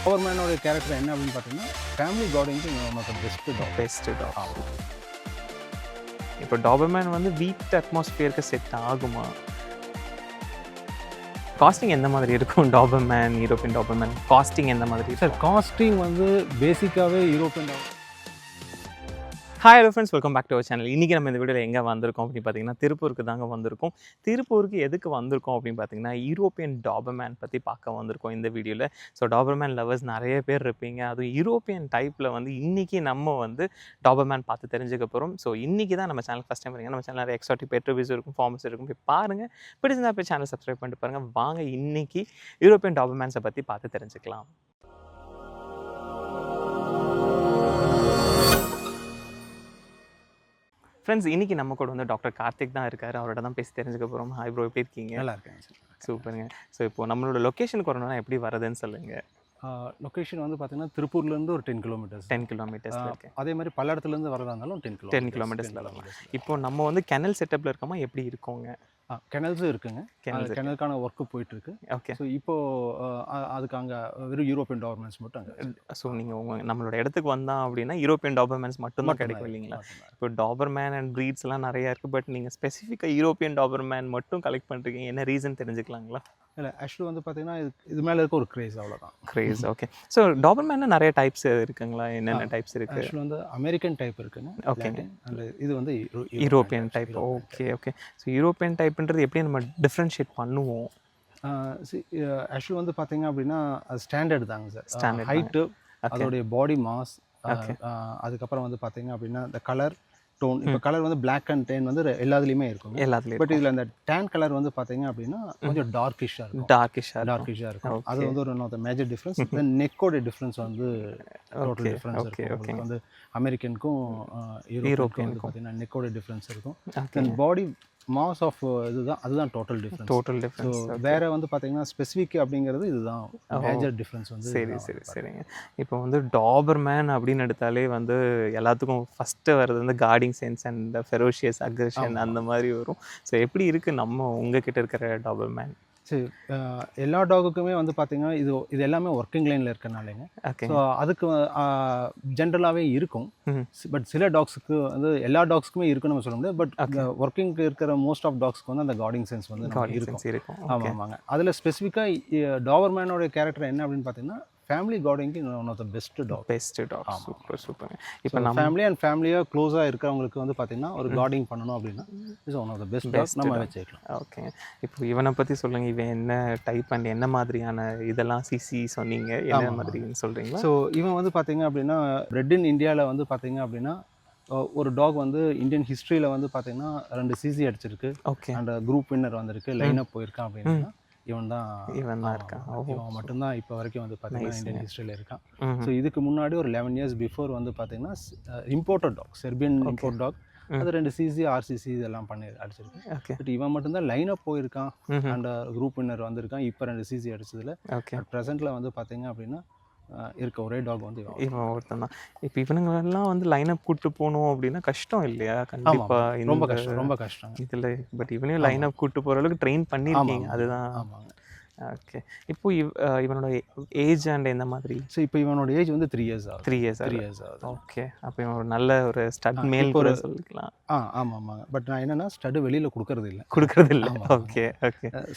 டாபர்மேனோட character என்ன அப்படின்னு பார்த்தீங்கன்னா, ஃபேமிலி கார்டிங்க்கு one of the best dog. இப்போ டாபர்மேன் வந்து வீட்டு அட்மாஸ்பியருக்கு செட் ஆகுமா? காஸ்டிங் எந்த மாதிரி இருக்கும்? டாபர்மேன், யூரோப்பியன் டாபர்மேன் காஸ்டிங் எந்த மாதிரி சார் காஸ்டிங் வந்து பேசிக்காகவே European hi hello friends, welcome back to our channel. இன்றைக்கி நம்ம இந்த வீடியோவில் எங்கே வந்திருக்கோம் அப்படின்னு பார்த்தீங்கன்னா, திருப்பூருக்கு தாங்க வந்திருக்கோம். திருப்பூருக்கு எதுக்கு வந்திருக்கோம் அப்படின்னு பார்த்தீங்கன்னா, யூரோப்பியன் டாபர்மேன் பற்றி பார்க்க வந்திருக்கோம் இந்த வீடியோவில். ஸோ டாபர்மேன் லவர்ஸ் நிறைய பேர் இருப்பீங்க. அதுவும் யூரோப்பியன் டைப்பில் வந்து இன்றைக்கி நம்ம வந்து டாபர்மேன் பார்த்து தெரிஞ்சுக்க போகிறோம். ஸோ இன்றைக்கி தான் நம்ம சேனல் ஃபஸ்ட் டைம் வரீங்க. நம்ம சேனல் நிறைய எக்ஸாட்டிக் பெட் ரிவ்யூஸ் இருக்கும், ஃபார்மஸ் இருக்கும். போய் பாருங்கள். பிடிச்சிருந்தா போய் சேனல் சப்ஸ்கிரைப் பண்ணிட்டு பாருங்கள். வாங்க இன்றைக்கி யூரோப்பியன் டாபர்மேன்ஸை பற்றி பார்த்து தெரிஞ்சுக்கலாம். ஃப்ரெண்ட்ஸ், இன்றைக்கி நம்ம கூட வந்து டாக்டர் கார்த்திக் தான் இருக்கார். அவரோட தான் பேசி தெரிஞ்சுக்க போகிறோம். ஹாய் ப்ரோ, எப்படி இருக்கீங்க? நல்லா இருக்கேங்க சார். சூப்பருங்க. ஸோ இப்போ நம்மளோட லொக்கேஷனுக்கு வரணும்னா எப்படி வரதுன்னு சொல்லுங்கள். லொக்கேஷன் வந்து பார்த்தீங்கன்னா, திருப்பூர்லேருந்து ஒரு 10 கிலோமீட்டர்ஸ். 10 கிலோமீட்டர்ஸில் இருக்கேன். அதே மாதிரி பல்லடத்துலேருந்து வரதா இருந்தாலும் 10 கிலோமீட்டர்ஸில் வரலாம். இப்போ நம்ம வந்து கெனல் செட்டப்பில் இருக்கோமா, எப்படி இருக்கோங்க? கெனல்ஸும் இருக்குங்க. கெனலுக்கான ஒர்க்கு போயிட்டுருக்கு. ஓகே. ஸோ இப்போது அதுக்கு அங்கே வெறும் யூரோப்பியன் டாபர்மேன்ஸ் மட்டும் அங்கே. ஸோ நீங்கள் நம்மளோட இடத்துக்கு வந்தால் அப்படின்னா யூரோப்பியன் டாபர்மேன்ஸ் மட்டும்தான் கிடைக்கும் இல்லைங்களா? இப்போ டாபர்மேன் அண்ட் ப்ரீட்ஸ்லாம் நிறையா இருக்குது. பட் நீங்கள் ஸ்பெசிஃபிக்காக யூரோப்பியன் டாபர்மேன் மட்டும் கலெக்ட் பண்ணுறீங்க. என்ன ரீசன் தெரிஞ்சுக்கலாங்களா? இல்லை, ஆக்சுவலி வந்து பார்த்தீங்கன்னா, இது மேலே இருக்க ஒரு க்ரேஸ், அவ்வளோதான். க்ரேஸ். ஓகே. ஸோ டாபர்மேனில் நிறைய டைப்ஸ் இருக்குங்களா? என்னென்ன டைப்ஸ் இருக்குது? ஆக்சுவலி வந்து அமெரிக்கன் டைப் இருக்குங்க. ஓகேங்க. அண்ட் இது வந்து European type. Okay okay. So European டைப்ன்றது எப்படி நம்ம டிஃப்ரென்ஷியேட் பண்ணுவோம்? ஆக்சுவலி வந்து பார்த்தீங்க அப்படின்னா, அது ஸ்டாண்டர்ட் தாங்க சார். ஸ்டாண்டர்ட் ஹைட்டு, அதோடைய பாடி மாஸ், அதுக்கப்புறம் வந்து பார்த்தீங்க அப்படின்னா இந்த கலர் டோன். இப்போ கலர் வந்து பிளாக் அண்ட் டேன் வந்து எல்லாத்துலேயுமே இருக்கும். எல்லாத்துலேயும். பட் இதில் அந்த டேன் கலர் வந்து பார்த்தீங்க அப்படின்னா கொஞ்சம் டார்க்கிஷாக இருக்கும். டார்க்கிஷாக இருக்கும். அது வந்து ஒரு one of the major difference. Then நெக்கோட டிஃப்ரென்ஸ் வந்து டோட்டல் டிஃப்ரென்ஸ் இருக்கும். வந்து அமெரிக்கனுக்கும் யூரோப்பியனுக்கும் பார்த்தீங்கன்னா நெக்கோட டிஃப்ரென்ஸ் இருக்கும். தென் பாடி மாஸ் ஆஃப் அதுதான் டோட்டல் டிஃப்ரென்ஸ். ஸோ வேறு வந்து பார்த்தீங்கன்னா ஸ்பெசிஃபிக் அப்படிங்கிறது இதுதான் மேஜர் டிஃப்ரென்ஸ் வந்து. சரிங்க. இப்போ வந்து டாபர்மேன் அப்படின்னு எடுத்தாலே வந்து எல்லாத்துக்கும் ஃபஸ்ட்டு வர்றது வந்து guarding sense and ferocious aggression அந்த மாதிரி வரும். ஸோ எப்படி இருக்குது நம்ம உங்ககிட்ட இருக்கிற டாபர்மேன்? சரி, எல்லா டாகுக்குமே வந்து பார்த்தீங்கன்னா இது எல்லாமே ஒர்க்கிங் லைனில் இருக்கனாலேங்க. ஸோ அதுக்கு ஜென்ரலாகவே இருக்கும். பட் சில டாக்ஸுக்கு வந்து எல்லா டாக்ஸுக்குமே இருக்குன்னு நம்ம சொல்ல முடியாது. பட் ஒர்க்கிங்க்கு இருக்கிற மோஸ்ட் ஆஃப் டாக்ஸ்க்கு வந்து அந்த கார்டிங் சென்ஸ் வந்து இருக்கும். ஆமாங்க. அதில் ஸ்பெசிஃபிக்காக டாபர்மேனோட கேரக்டர் என்ன அப்படின்னு பார்த்தீங்கன்னா, ஃபேமிலி கார்டிங்க்கு one of the best dog. Super. இப்போ நம்ம ஃபேமிலியாக க்ளோஸாக இருக்கிறவங்களுக்கு வந்து பார்த்தீங்கன்னா ஒரு கார்டிங் பண்ணணும் அப்படின்னா is one of the best dog நம்ம வச்சுக்கலாம். ஓகேங்க. இப்போ இவனை பற்றி சொல்லுங்கள். இவன் என்ன டைப் அண்ட் என்ன மாதிரியான இதெல்லாம் சிசி சொன்னீங்க, என்ன மாதிரின்னு சொல்கிறீங்களா? ஸோ இவன் வந்து பார்த்தீங்க அப்படின்னா பிரெட் இன் இந்தியாவில் வந்து பார்த்தீங்க அப்படின்னா ஒரு டாக் வந்து இந்தியன் ஹிஸ்ட்ரியில் வந்து பார்த்தீங்கன்னா 2 சிசி அடிச்சிருக்கு. ஓகே. அண்ட் குரூப் வின்னர் வந்திருக்கு, லைனப் போயிருக்கான் அப்படின்னா இவன் தான் இருக்கான். இவன் மட்டும்தான் இப்போ வரைக்கும் வந்து பார்த்தீங்கன்னா இந்தியன் ஹிஸ்ட்ரியில் இருக்கான். ஸோ இதுக்கு முன்னாடி ஒரு 11 இயர்ஸ் பிஃபோர் வந்து பார்த்தீங்கன்னா imported dog, Serbian import dog, அது 2 சிசி ஆர்சிசி இதெல்லாம் பண்ணி அடிச்சிருக்கு. பட் இவன் மட்டும்தான் லைனப் போயிருக்கான் அண்ட் குரூப் வின்னர் வந்திருக்கான் இப்போ 2 சிசி அடிச்சதுல. அட் ப்ரெசென்ட்டில் வந்து பார்த்தீங்க அப்படின்னா இருக்க ஒரே டாக் வந்து இவன் ஒருத்தன் தான். இப்போ இவனுங்களெல்லாம் வந்து லைனப் கூப்பிட்டு போகணும் அப்படின்னா கஷ்டம் இல்லையா? கண்டிப்பாக ரொம்ப கஷ்டம் இதில். பட் இவனையும் லைனப் கூப்பிட்டு போகிற அளவுக்கு ட்ரெயின் பண்ணியிருக்கீங்க. அதுதான். ஆமாங்க. ஓகே. இப்போ இவனோட ஏஜ் அண்ட் எந்த மாதிரி? ஸோ இப்போ இவனோட ஏஜ் வந்து 3 இயர்ஸ் ஆகுது. 3 இயர்ஸ் ஆகுது. ஓகே. அப்போ இவன் ஒரு நல்ல ஒரு ஸ்டட் மேல் கூட சொல்லிக்கலாம். ஆமாங்க. பட் நான் என்னன்னா ஸ்டட்டு வெளியில் கொடுக்கறது இல்லை. ஓகே.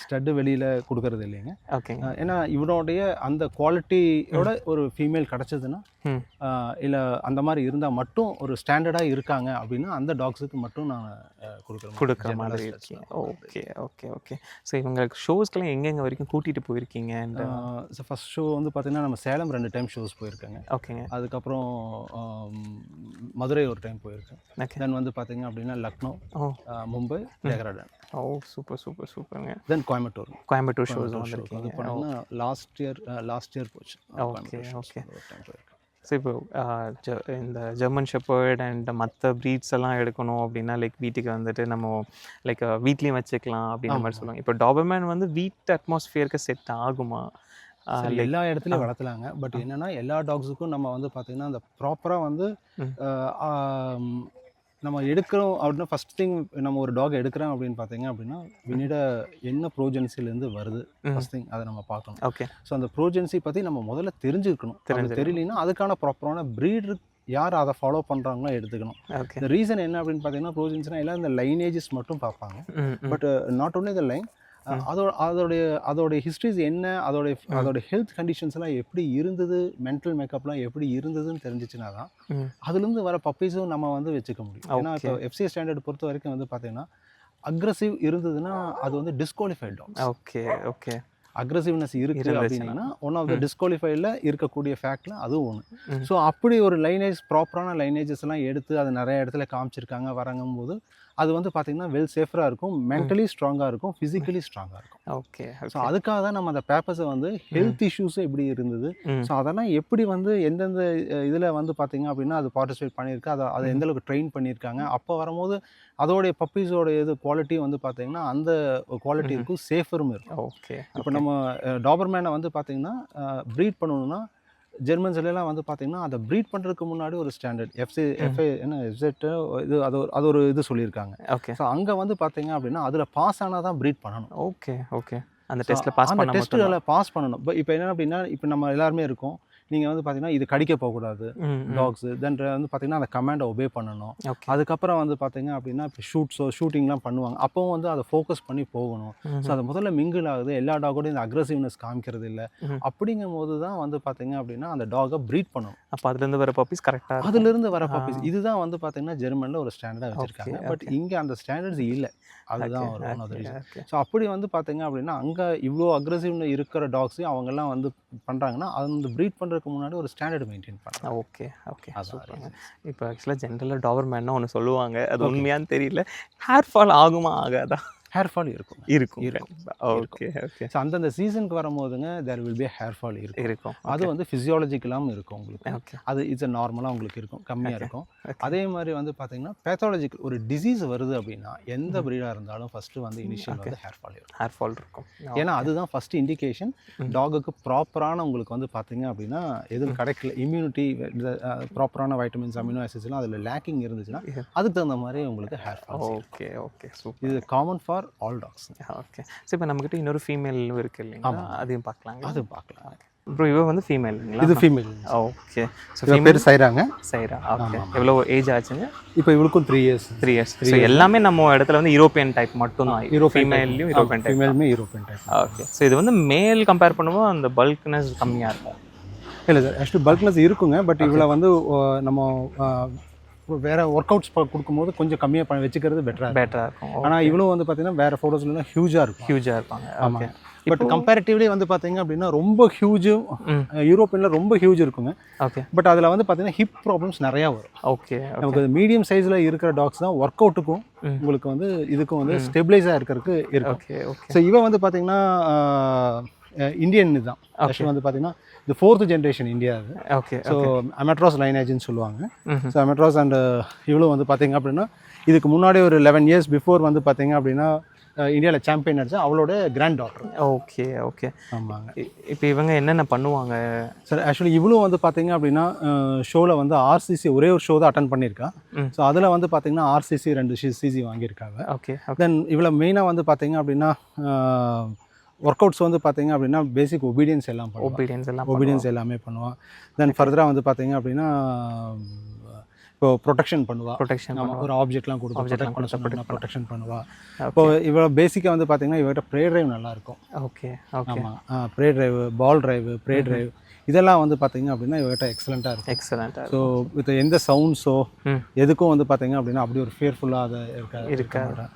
ஸ்டட்டு வெளியில் கொடுக்கறது இல்லைங்க. ஓகே. ஏன்னா இவனுடைய அந்த குவாலிட்டியோட ஒரு ஃபீமேல் கிடச்சதுன்னா, இல்லை அந்த மாதிரி இருந்தால் மட்டும் ஒரு ஸ்டாண்டர்டாக இருக்காங்க அப்படின்னா அந்த டாக்ஸுக்கு மட்டும் நான் கொடுக்குற மாதிரி இருக்கேன். ஓகே. ஸோ இவங்களுக்கு ஷோஸ்க்கெல்லாம் எங்கெங்கே வரைக்கும் கூட்டிகிட்டு போயிருக்கீங்க? ஸோ ஃபஸ்ட் ஷோ வந்து பார்த்தீங்கன்னா நம்ம சேலம் 2 டைம் ஷோஸ் போயிருக்கேங்க. ஓகேங்க. அதுக்கப்புறம் மதுரை ஒரு டைம் போயிருக்கேன். தென் வந்து பார்த்தீங்க அப்படின்னா லக்னோ, மும்பை, டெஹ்ராடன். சூப்பருங்க. தென் கோயம்புத்தூர் ஷோஸ் வந்திருக்கீங்க. அது பண்ணால் லாஸ்ட் இயர் போச்சு. ஓகே. ஸோ இப்போ இந்த ஜெர்மன் ஷெப்பர்ட் அண்ட் மற்ற ப்ரீட்ஸ் எல்லாம் எடுக்கணும் அப்படின்னா லைக் வீட்டுக்கு வந்துட்டு நம்ம லைக் வீட்லேயும் வச்சுக்கலாம் அப்படின்ற மாதிரி சொல்லுவாங்க. இப்போ டாபர்மேன் வந்து வீட்டு அட்மாஸ்ஃபியருக்கு செட் ஆகுமா? எல்லா இடத்துலையும் வளர்த்தலாங்க. பட் என்னென்னா எல்லா டாக்ஸுக்கும் நம்ம வந்து பார்த்திங்கன்னா அந்த ப்ராப்பராக வந்து நம்ம எடுக்கிறோம் அப்படின்னா ஃபர்ஸ்ட் திங் நம்ம ஒரு டாக் எடுக்கிறோம் அப்படின்னு பார்த்தீங்க அப்படின்னா வினிட என்ன ப்ரோஜென்சிலேருந்து வருது ஃபர்ஸ்ட் திங் அதை நம்ம பார்க்கணும். ஓகே. ஸோ அந்த ப்ரோஜென்சி பற்றி நம்ம முதல்ல தெரிஞ்சுக்கணும். தெரியலனா அதுக்கான ப்ராப்பரான ப்ரீடர் யார் அதை ஃபாலோ பண்ணுறாங்களோ எடுத்துக்கணும். இந்த ரீசன் என்ன அப்படின்னு பார்த்தீங்கன்னா ப்ரோஜென்ஸ்னா எல்லாம் இந்த லைனேஜஸ் மட்டும் பார்ப்பாங்க. But not only the line, அதோடைய ஹிஸ்ட்ரிஸ் என்ன, அதோட ஹெல்த் கண்டிஷன்ஸ்லாம் எப்படி இருந்தது, மென்டல் மேக்கப்லாம் எப்படி இருந்ததுன்னு தெரிஞ்சிச்சுன்னா தான் அதுலேருந்து வர பப்பீஸும் நம்ம வந்து வச்சுக்க முடியும். ஏன்னா இப்போ FCA ஸ்டாண்டர்ட் பொறுத்த வரைக்கும் வந்து பார்த்தீங்கன்னா அக்ரெசிவ் இருந்ததுன்னா அது வந்து disqualified dogs. Okay okay. Aggressiveness இருக்குது அப்படின்னா ஒன் ஆஃப் த டிஸ்குவாலிஃபைடில் இருக்கக்கூடிய ஃபேக்டில் அதுவும் ஒன்று. ஸோ அப்படி ஒரு லைனேஜ் ப்ராப்பரான லைனேஜஸ் எல்லாம் எடுத்து அது நிறைய இடத்துல காமிச்சிருக்காங்க வரங்கும் போது அது வந்து பார்த்தீங்கன்னா வெல் சேஃபராக இருக்கும், மென்டலி ஸ்ட்ராங்காக இருக்கும், ஃபிசிக்கலி ஸ்ட்ராங்காக இருக்கும். ஓகே. ஸோ அதுக்காக தான் நம்ம அந்த பேப்பர்ஸை வந்து ஹெல்த் இஷ்யூஸ் எப்படி இருந்தது, ஸோ அதெல்லாம் எப்படி வந்து எந்தெந்த இதில் வந்து பார்த்தீங்க அப்படின்னா அது பார்ட்டிசிபேட் பண்ணியிருக்கு, அதை எந்தளவுக்கு ட்ரெயின் பண்ணியிருக்காங்க, அப்போ வரும்போது அதோடைய பப்பீஸோட இது குவாலிட்டி வந்து பார்த்தீங்கன்னா அந்த குவாலிட்டி இருக்கும், சேஃபரும் இருக்கும். ஓகே. இப்போ நம்ம டாபர்மேனை வந்து பார்த்தீங்கன்னா ப்ரீட் பண்ணணும்னா ஜெர்மன்ஸ்லாம் வந்து பார்த்தீங்கன்னா அதை ப்ரீட் பண்ணுறதுக்கு முன்னாடி ஒரு ஸ்டாண்டர்ட் FA என்ன FZ இது அது ஒரு இது சொல்லியிருக்காங்க. ஓகே. ஸோ அங்கே வந்து பார்த்தீங்க அப்படின்னா அதில் பாஸ் ஆனால் தான் ப்ரீட் பண்ணணும். Okay okay. அந்த டெஸ்ட்டில் பாஸ் பண்ண, அந்த டெஸ்ட்டில் பாஸ் பண்ணணும். இப்போ என்ன அப்படின்னா இப்போ நம்ம எல்லாருமே இருக்கோம், நீங்கள் வந்து பார்த்தீங்கன்னா இது கடிக்க போகக்கூடாது டாக்ஸு, தென் வந்து பார்த்தீங்கன்னா அந்த கமாண்டை ஒபே பண்ணணும். அதுக்கப்புறம் வந்து பார்த்தீங்க அப்படின்னா இப்போ ஷூட்டிங்லாம் பண்ணுவாங்க, அப்போவும் வந்து அதை ஃபோக்கஸ் பண்ணி போகணும். ஸோ அது முதல்ல மிங்கிள் ஆகுது, எல்லா டாகோடையும் இந்த அக்ரெசிவ்னஸ் காமிக்கிறது இல்லை. அப்படிங்கும் போது தான் வந்து பார்த்தீங்க அப்படின்னா அந்த டாகை ப்ரீட் பண்ணணும். அப்போ அதுலேருந்து வர பப்பீஸ் கரெக்டாக, அதுலேருந்து வர பப்பீஸ் இதுதான் வந்து பார்த்தீங்கன்னா ஜெர்மனில் ஒரு ஸ்டாண்டர்டாக வச்சுருக்காங்க. பட் இங்கே அந்த ஸ்டாண்டர்ட்ஸ் இல்லை, அதுதான் ஒரு one of the reason. So அப்படி வந்து பார்த்தீங்க அப்படின்னா அங்கே இவ்வளோ அக்ரெசிவ்னு இருக்கிற டாக்ஸையும் அவங்கெல்லாம் வந்து பண்ணுறாங்கன்னா அந்த ப்ரீட் பண்ணுறதுக்கு முன்னாடி ஒரு ஸ்டாண்டர்ட் மெயின்டைன் பண்ணலாம். Okay okay. இப்போ ஆக்சுவலாக ஜென்ரலாக டாபர்மேன்னா ஒன்று சொல்லுவாங்க, அது உண்மையான்னு தெரியல, ஹேர் ஃபால் ஆகுமா ஆகாதா? ஹேர் ஃபால் இருக்கும். Okay okay. ஸோ அந்தந்த சீசனுக்கு வரும்போதுங்க there will be hair fall இருக்கும். அது வந்து ஃபிசியாலஜிக்கலாகவும் இருக்கும் உங்களுக்கு. ஓகே. அது இட்ஸ் நார்மலாக உங்களுக்கு இருக்கும், கம்மியாக இருக்கும். அதே மாதிரி வந்து பார்த்தீங்கன்னா பேத்தாலஜிக்கல் ஒரு டிசீஸ் வருது அப்படின்னா எந்த ப்ரீடாக இருந்தாலும் ஃபஸ்ட்டு வந்து இனிஷியல் வந்து ஹேர் ஃபால் இருக்கும். ஏன்னா அதுதான் ஃபஸ்ட்டு இண்டிகேஷன் டாகுக்கு ப்ராப்பரான உங்களுக்கு வந்து பார்த்தீங்க அப்படின்னா எதுவும் கிடைக்கல, இம்யூனிட்டி ப்ராப்பரான வைட்டமின்ஸ் அமினோ ஆசிட்ஸ்லாம் அதில் லேக்கிங் இருந்துச்சுன்னா அதுக்கு தகுந்த மாதிரி உங்களுக்கு ஹேர் ஃபால். Okay okay. இது common for all dogs. Okay. So இப்போ நம்மகிட்ட இன்னொரு ஃபீமேலும் இருக்குது இல்லைங்களா, அதையும் பார்க்கலாம். அதுவும் பார்க்கலாம். ப்ரோ இவ வந்து ஃபீமேலுங்களா? இது ஃபீமேல். ஓகே. ஸோ பேர் சைராங்க. சைரா. ஓகே. எவ்வளோ ஏஜ் ஆச்சுங்க? இப்போ இவளுக்கும் 3 years. ஸோ எல்லாமே நம்ம இடத்துல வந்து யூரோப்பியன் டைப் மட்டும் தான். ஃபீமேல்லையும் யூரோப்பியன் டைப். ஃபீமேலுமே யூரோப்பியன் டைப். ஓகே. ஸோ இது வந்து மேல் கம்பேர் பண்ணும்போது அந்த பல்க்னஸ் கம்மியாக இருக்கும். இல்லை சார், ஆக்சுவலி பல்க்னஸ் இருக்குங்க. பட் இவளை வந்து நம்ம வேறு ஒர்க் அவுட்ஸ் கொடுக்கும்போது கொஞ்சம் கம்மியாக வச்சுக்கிறது பெட்டராக இருக்கும். ஆனால் இவ்வளோ வந்து பார்த்தீங்கன்னா வேறு ஃபோட்டோஸ்லாம் ஹியூஜாக இருப்பாங்க. ஆமாம். பட் கம்பேரிட்டிவ்லி வந்து பார்த்தீங்க அப்படின்னா ரொம்ப ஹியூஜும் யூரோப்பியனில் ரொம்ப ஹியூஜ் இருக்குங்க. ஓகே. பட் அதில் வந்து பார்த்தீங்கன்னா ஹிப் ப்ராப்ளம்ஸ் நிறையா வரும். ஓகே. நமக்கு மீடியம் சைஸில் இருக்கிற டாக்ஸ் தான் ஒர்க் அவுட்டுக்கும் உங்களுக்கு வந்து இதுக்கும் வந்து ஸ்டெபிளைஸாக இருக்கிறதுக்கு இருக்கும். Okay okay. ஸோ இவன் வந்து பார்த்தீங்கன்னா இந்தியன் தான். ஆக்சுவலி வந்து பார்த்தீங்கன்னா இது 4th generation இந்தியா அது. ஓகே. ஸோ அமெட்ராஸ் லைனேஜ்னு சொல்லுவாங்க. ஸோ அமெட்ராஸ் அண்ட் இவ்வளோ வந்து பார்த்தீங்க அப்படின்னா இதுக்கு முன்னாடி ஒரு 11 years பிஃபோர் வந்து பார்த்தீங்க அப்படின்னா இந்தியாவில் சாம்பியன் அடிச்சா அவளோட கிராண்ட் டாட்டர். Okay okay. ஆமாங்க. இப்போ இவங்க என்னென்ன பண்ணுவாங்க சார்? ஆக்சுவலி இவ்வளோ வந்து பார்த்தீங்க அப்படின்னா ஷோவில் வந்து RCC ஒரே ஒரு ஷோ தான் அட்டன் பண்ணியிருக்கா. ஸோ அதில் வந்து பார்த்தீங்கன்னா RCC 2 CC வாங்கியிருக்காங்க. ஓகே. தென் இவ்வளோ மெயினாக வந்து பார்த்தீங்க அப்படின்னா ஒர்க் அவுட்ஸ் வந்து பார்த்தீங்க அப்படின்னா பேசிக் ஒபீடியன்ஸ் எல்லாமே பண்ணுவாள். தென் ஃபர்தராக வந்து பார்த்தீங்க அப்படின்னா இப்போ ப்ரொடெக்ஷன் பண்ணுவாள். நம்ம ஒரு ஆப்ஜெக்ட்லாம் கொடுத்து ப்ரொடெக்ஷன் பண்ணுவாள். இப்போ இவ்வளோ பேசிக்காக வந்து பார்த்தீங்கன்னா இவர்கிட்ட ப்ரே ட்ரைவ் நல்லாயிருக்கும். ஓகே. ஆமாம். ப்ரே ட்ரைவ், பால் ட்ரைவ், ப்ரே ட்ரைவ் இதெல்லாம் வந்து பார்த்தீங்க அப்படின்னா இவர்கிட்ட எக்ஸலண்ட்டாக இருக்கும். ஸோ வித் எந்த சவுண்ட்ஸோ எதுக்கும் வந்து பார்த்தீங்க அப்படின்னா அப்படி ஒரு ஃபியர்ஃபுல்லாக அதை இருக்காது.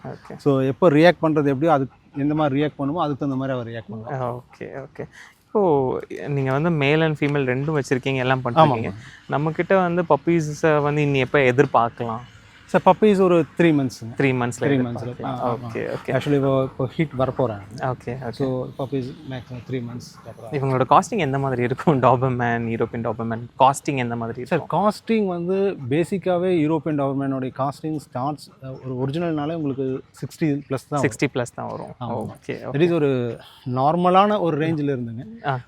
ஸோ எப்போ ரியாக்ட் பண்ணுறது எப்படியோ அதுக்கு எந்த மாதிரி ரியாக்ட் பண்ணுமோ அதுக்கு தகுந்த மாதிரி அவர் ரியாக்ட் பண்ணுவாங்க. Okay okay. இப்போது நீங்கள் வந்து மேல் அண்ட் ஃபீமேல் ரெண்டும் வச்சுருக்கீங்க, எல்லாம் பண்ணுறீங்க. நம்மக்கிட்ட வந்து பப்பீஸை வந்து இன்னும் எப்போ எதிர்பார்க்கலாம்? சார் பப்பீஸ் ஒரு 3 months. 3 months. Okay okay. Actually இப்போ ஹீட் வரப்போகிறாங்க. Okay. So puppies maximum 3 months. இவங்களோட காஸ்டிங் எந்த மாதிரி இருக்கும்? டாபர்மேன், யூரோப்பியன் டாபர்மேன் காஸ்டிங் எந்த மாதிரி இருக்கும்? சார் காஸ்டிங் வந்து பேசிக்காகவே யூரோப்பியன் டாபர்மேனோடைய காஸ்டிங் ஸ்டார்ட்ஸ் ஒரு ஒரிஜினல்னாலே உங்களுக்கு 60+ தான் வரும். ஓகே. இட் இஸ் ஒரு நார்மலான ஒரு ரேஞ்சில் இருந்துங்க.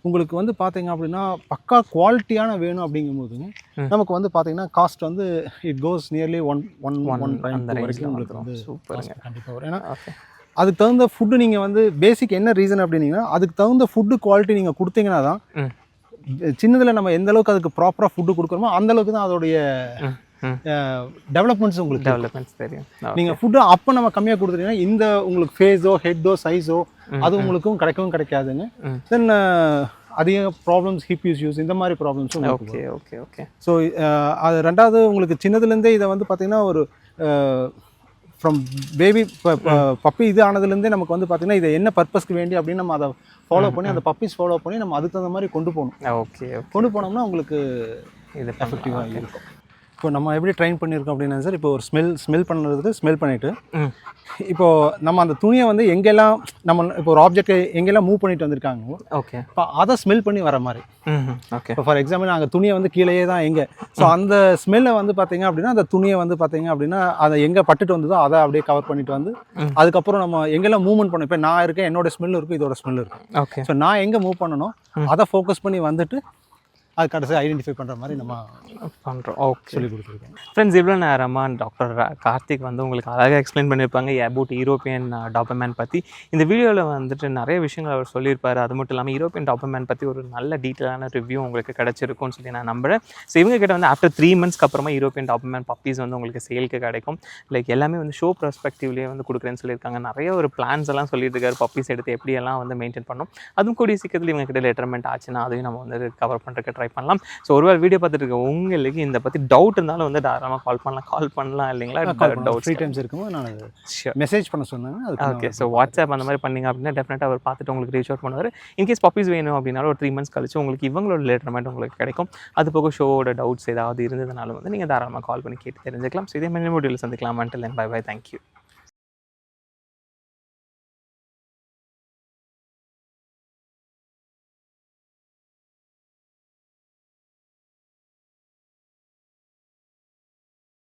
உங்களுக்கு வந்து பார்த்தீங்க அப்படின்னா பக்கா குவாலிட்டியான வேணும் அப்படிங்கும் போதுங்க நமக்கு வந்து பார்த்தீங்கன்னா காஸ்ட் வந்து இட் கோஸ் நியர்லி 1 1.2 வரைக்கும் உங்களுக்கு வந்து சூப்பருங்க. கண்டிப்பாக வரும். ஏன்னா ஓகே அதுக்கு தகுந்த ஃபுட்டு நீங்கள் வந்து பேசிக் என்ன ரீசன் அப்படின்னீங்கன்னா அதுக்கு தகுந்த ஃபுட்டு குவாலிட்டி நீங்கள் கொடுத்தீங்கன்னா தான் சின்னதில் நம்ம எந்த அளவுக்கு அதுக்கு ப்ராப்பராக ஃபுட்டு கொடுக்குறோமோ அந்த அளவுக்கு தான் அதோடைய டெவலப்மெண்ட்ஸ் உங்களுக்கு டெவலப்மெண்ட்ஸ் தெரியும். நீங்கள் ஃபுட்டு அப்போ நம்ம கம்மியாக கொடுத்துட்டீங்கன்னா இந்த உங்களுக்கு ஃபேஸோ ஹெட்டோ சைஸோ அது உங்களுக்கும் கிடைக்காதுங்க. தென் அதிக ப்ராப்ளம்ஸ் ஹிப் இஷ்யூஸ் இந்த மாதிரி ப்ராப்ளம்ஸும் ஓகே ஓகே ஓகே. ஸோ அது ரெண்டாவது உங்களுக்கு சின்னதுலேருந்தே இதை வந்து பார்த்திங்கன்னா ஒரு ஃப்ரம் பேபி பப்பி இது ஆனதுலேருந்தே நமக்கு வந்து பார்த்திங்கன்னா இதை என்ன பர்பஸ்க்கு வேண்டி அப்படின்னு நம்ம அதை ஃபாலோ பண்ணி அந்த பப்பீஸ் ஃபாலோ பண்ணி நம்ம அதுக்கு தகுந்த மாதிரி கொண்டு போகணும். ஓகே கொண்டு போனோம்னா உங்களுக்கு இது எஃபெக்டிவாக இருக்கும். இப்போ நம்ம எப்படி ட்ரெயின் பண்ணியிருக்கோம் அப்படின்னா சார், இப்போ ஒரு ஸ்மெல் பண்ணுறதுக்கு ஸ்மெல் பண்ணிவிட்டு இப்போது நம்ம அந்த துணியை வந்து எங்கெல்லாம் நம்ம இப்போ ஒரு ஆப்ஜெக்ட் எங்கெல்லாம் மூவ் பண்ணிட்டு வந்திருக்காங்க ஓகே இப்போ அதை ஸ்மெல் பண்ணி வர மாதிரி. ஓகே. இப்போ ஃபார் எக்ஸாம்பிள் நாங்கள் துணியை வந்து கீழேயே தான் எங்கே ஸோ அந்த ஸ்மெல்லை வந்து பார்த்தீங்க அப்படின்னா அந்த துணியை வந்து பார்த்தீங்க அப்படின்னா அதை எங்கே பட்டுட்டு வந்ததோ அதை அப்படியே கவர் பண்ணிட்டு வந்து அதுக்கப்புறம் நம்ம எங்கெல்லாம் மூவ்மெண்ட் பண்ணோம். இப்போ நான் இருக்கேன், என்னோட ஸ்மெல் இருக்கும், இதோட ஸ்மெல் இருக்கும். ஓகே. ஸோ நான் எங்கே மூவ் பண்ணணும் அதை ஃபோக்கஸ் பண்ணி வந்துட்டு அது கடைசியாக ஐடென்டிஃபை பண்ணுற மாதிரி நம்ம பண்ணுறோம். ஓகே. சொல்லி கொடுத்துருக்கோம். ஃப்ரெண்ட்ஸ், இவ்வளோ நேரமாக டாக்டர் கார்த்திக் வந்து உங்களுக்கு அழகாக எக்ஸ்பிளைன் பண்ணியிருப்பாங்க அபவுட் யூரோப்பியன் டாபர்மேன் பற்றி. இந்த வீடியோவில் வந்துட்டு நிறைய விஷயங்கள் அவர் சொல்லியிருப்பார். அது மட்டும் இல்லாமல் யூரோப்பியன் டாபர்மேன் பற்றி ஒரு நல்ல டீட்டெயிலான ரிவ்யூ உங்களுக்கு கிடச்சிருக்கும்னு சொல்லி நான் நம்புகிறேன். ஸோ இவங்க கிட்ட வந்து ஆஃப்டர் 3 months அப்புறமா யூரோப்பியன் டாபர்மேன் பப்பீஸ் வந்து உங்களுக்கு சேலுக்கு கிடைக்கும். லைக் எல்லாமே வந்து ஷோ ப்ரெஸ்பெக்டிவ்லேயே வந்து கொடுக்குறேன்னு சொல்லியிருக்காங்க. நிறைய ஒரு பிளான்ஸ் எல்லாம் சொல்லிட்டு இருக்காரு பப்பீஸ் எடுத்து எப்படியெல்லாம் வந்து மெயின்டைன் பண்ணணும். அதுவும் கூடிய சீக்கிரத்தில் இவங்க கிட்ட லெட்டர்மெண்ட் ஆச்சுன்னா அதையும் நம்ம வந்து கவர் பண்ணுறதுக்கு ட்ரை பண்ணலாம். ஸோ ஒருவேளை வீடியோ பார்த்துட்டு இருக்க உங்களுக்கு இந்த பற்றி டவுட் இருந்தாலும் வந்து தாராளமாக கால் பண்ணலாம் இல்லைங்களா? டவுட் ஃப்ரீ டைம்ஸ் இருக்கும்போது நான் மெசேஜ் பண்ண சொன்னாங்க. ஓகே. ஸோ வாட்ஸ்அப் அந்த மாதிரி பண்ணிங்க அப்படின்னா டெஃபினட்டாக அவர் பார்த்துட்டு உங்களுக்கு ரீச் அவுட் பண்ணுவார். இன்கேஸ் பப்பீஸ் வேணும் அப்படின்னாலும் ஒரு 3 months கழிச்சு உங்களுக்கு இவங்களோட லெட்டர்மெண்ட் உங்களுக்கு கிடைக்கும். அது போக ஷோவோட டவுட்ஸ் ஏதாவது இருந்ததுனாலும் வந்து நீங்கள் தாராளமாக கால் பண்ணி கேட்டு தெரிஞ்சுக்கலாம். ஸோ இதே மாதிரி வீடியோவில் சந்திக்கலாம். Until then bye bye. Thank you.